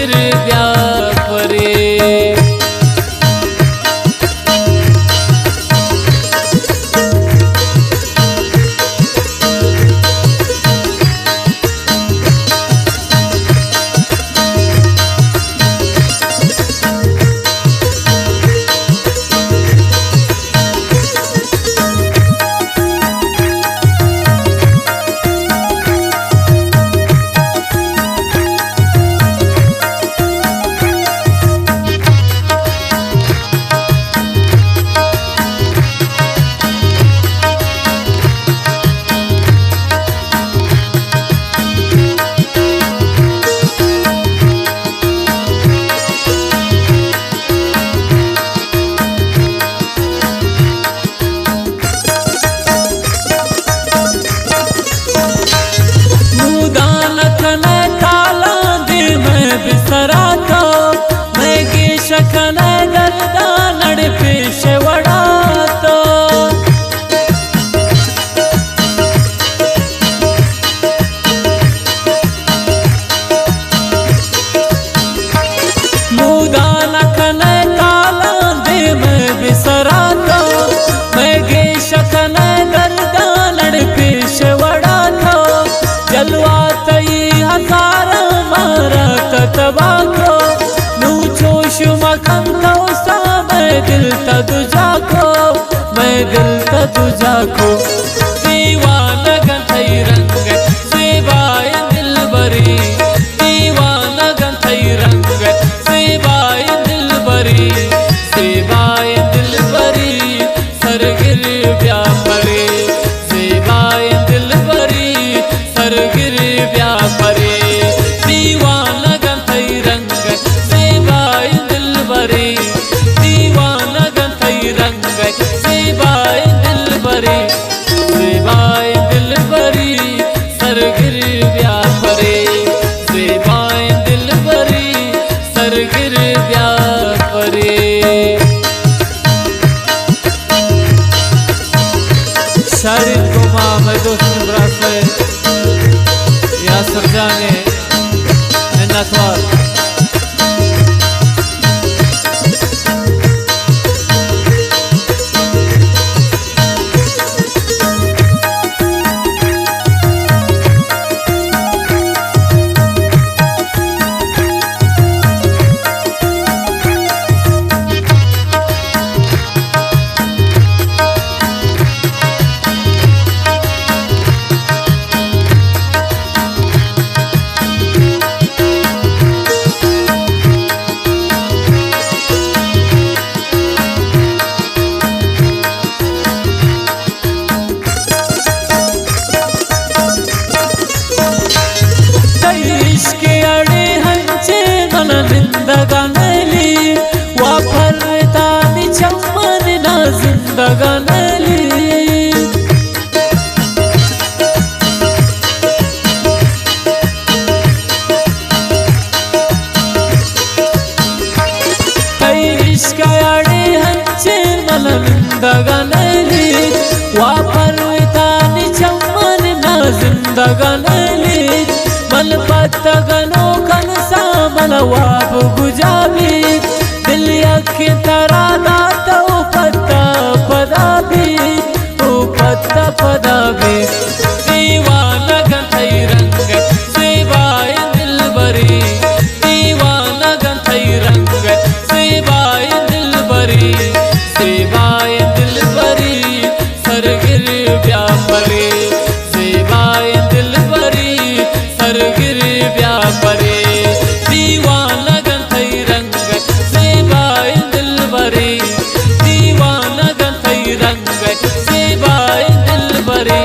सरगिर व्यापरे। दिल ता तुझा को दीवाना गंथई रंग सेवाय दिलबरी, दीवाना गंथई रंग सेवाय दिलबरी, सेवाय दिलबरी सरगिर व्यापरे, सेवाय दिलबरी सरगिर व्यापरे। दीवाना गंथई रंग सेवाय दिलबरी, दीवाना गंथई रंग सेवाय दिलबरी, सेवाय दिलबरी सरगिर व्यापरे, सेवाय दिलबरी सरगिर व्यापरे। शारीर को माँ मैं दोस्त ब्रासे या सरजाने नथवार जिंदगानली वापरतानी चम्मन ना जिंदगानली। इश्क आडे हंचे मन जिंदगानली वापरतानी चम्मन ना जिंदगानली। मन पत्तगनो कनसा मन वाप गुजाबी दिल यखे तरा दाता ओ पत्ता पदाबी, ओ पत्ता पदाबी। दीवाना गंथई रंग सेवाय दिलबरी, दीवाना गंथई रंग सेवाय दिलबरी, सेवाय दिलबरी सरगिर व्यापरे, सेवाय दिलबरी सरगिर व्यापरे। दीवाना गंथई रंग सेवाय दिलबरी, दीवाना गंथई रंग सेवाय दिलबरी,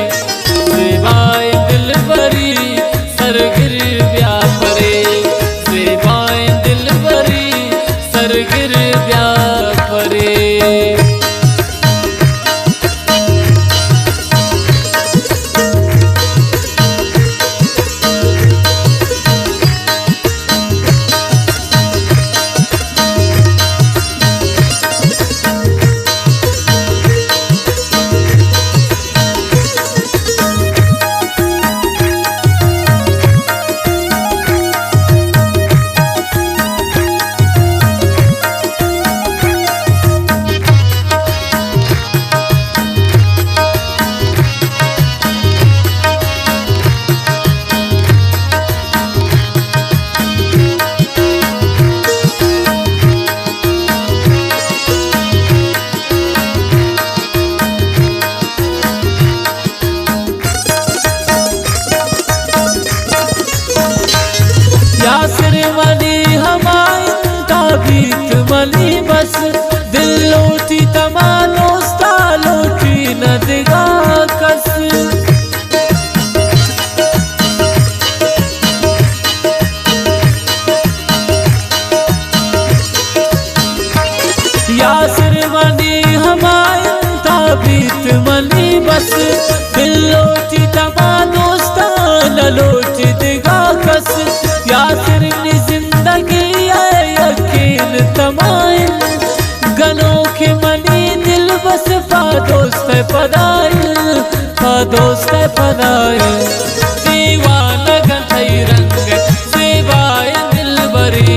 बीत मनी बस दिल लोटी तमा दोस्ता न लोट दिगा कस यासिर नी जिंदगी यकीन तमाइन गनों के मनी दिल बस फा दोस्त पदाइल दीवाना गंधई रंग सेवाए दिल बरी